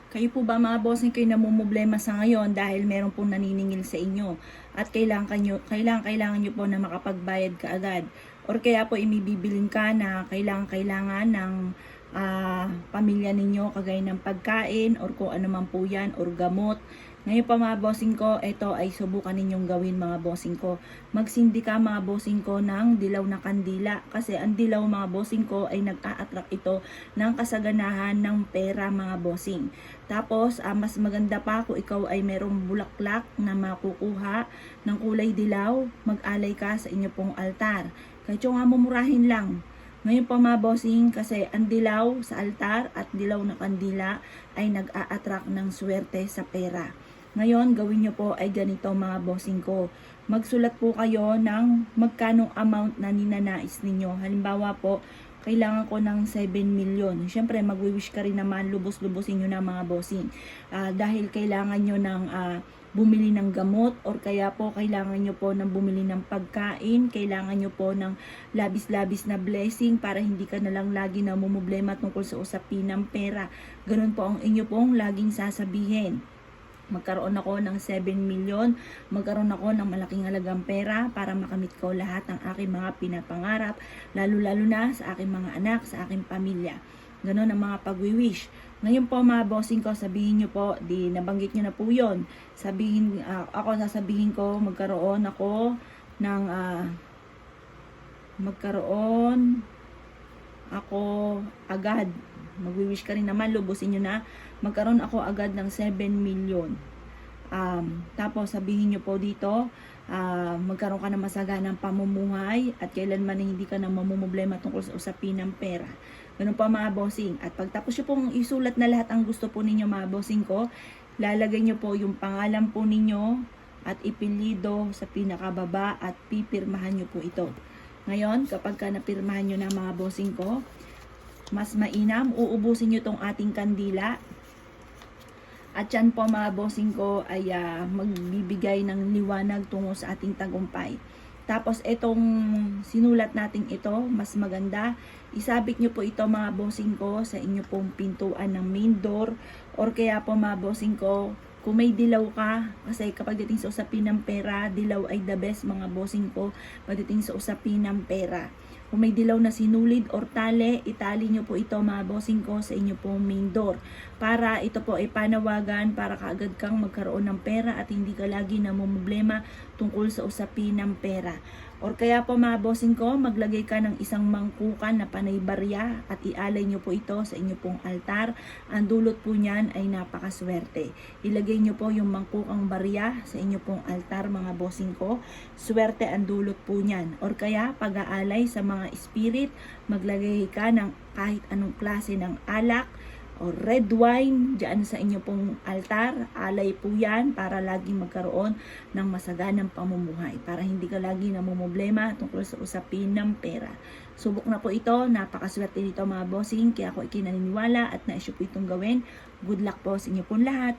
Kayo po ba mga bossing kayo namumblema sa ngayon dahil meron pong naniningil sa inyo at kailangan nyo po na makapagbayad kaagad or kaya po imibibilin ka na kailangan ng pamilya ninyo kagaya ng pagkain or kung ano man po yan or gamot. Ngayon pa mga bossing ko, ito ay subukan ninyong gawin mga bossing ko. Magsindi ka mga bossing ko ng dilaw na kandila kasi ang dilaw mga bossing ko ay nag-a-attract ito ng kasaganahan ng pera mga bossing. Tapos, mas maganda pa kung ikaw ay merong bulaklak na makukuha ng kulay dilaw, mag-alay ka sa inyo pong altar. Kahit yung nga mumurahin lang. Ngayon pa mga bossing, kasi ang dilaw sa altar at dilaw na kandila ay nag-a-attract ng swerte sa pera. Ngayon, gawin nyo po ay ganito mga bossing ko. Magsulat po kayo ng magkanong amount na ninanais ninyo. Halimbawa po, kailangan ko ng 7 million. Siyempre, magwi-wish ka rin naman, lubos-lubosin nyo na mga bossing. Dahil kailangan nyo ng bumili ng gamot or kaya po kailangan nyo po ng bumili ng pagkain, kailangan nyo po ng labis-labis na blessing para hindi ka na lang lagi na mumblema tungkol sa usapin ng pera. Ganun po ang inyo pong laging sasabihin. Magkaroon ako ng 7 million, magkaroon ako ng malaking halagang pera para makamit ko lahat ng aking mga pinapangarap, lalo-lalo na sa aking mga anak, sa aking pamilya. Ganon ang mga pag-wish. Ngayon po mga bossing ko, sabihin nyo po, di nabanggit nyo na po yun. Sasabihin ko, magkaroon ako ng, agad. Magwi-wish ka rin naman, lubusin nyo na. Magkaroon ako agad ng 7 million. Tapos sabihin nyo po dito, magkaroon ka ng masaganang pamumuhay at kailanman hindi ka na mamumblema tungkol sa usapin ng pera. Ganun pa mga bossing. At pagtapos nyo pong isulat na lahat ang gusto po ninyo mga bossing ko, lalagay nyo po yung pangalan po ninyo at ipilido sa pinakababa at pipirmahan nyo po ito. Ngayon, kapag ka napirmahan nyo na mga bossing ko, mas mainam, uubusin nyo tong ating kandila. At yan po mga bossing ko ay magbibigay ng liwanag tungo sa ating tagumpay. Tapos itong sinulat natin ito, mas maganda, isabit nyo po ito mga bossing ko sa inyo pong pintuan ng main door or kaya po mga bossing ko, kung may dilaw ka, kasi kapag dating sa usapin ng pera, dilaw ay the best mga bossing ko pagdating sa usapin ng pera. Kung may dilaw na sinulid or tali, itali nyo po ito mga bossing ko sa inyo pong main door. Para ito po ay panawagan para kaagad kang magkaroon ng pera at hindi ka lagi namumblema tungkol sa usapin ng pera. Or kaya po mga bossing ko, maglagay ka ng isang mangkukan na panay barya at ialay nyo po ito sa inyo pong altar. Ang dulot po niyan ay napakaswerte. Ilagay nyo po yung mangkukang barya sa inyo pong altar mga bossing ko. Swerte ang dulot po niyan. Or kaya pag-aalay sa mga spirit, maglagay ka ng kahit anong klase ng alak o red wine dyan sa inyo pong altar. Alay po yan para lagi magkaroon ng masaganang pamumuhay, para hindi ka lagi namumblema tungkol sa usapin ng pera. Subok na po ito, napakaswerte nito mga bossing, kaya ako ikinaniniwala at naisyo po itong gawin. Good luck po sa inyo pong lahat.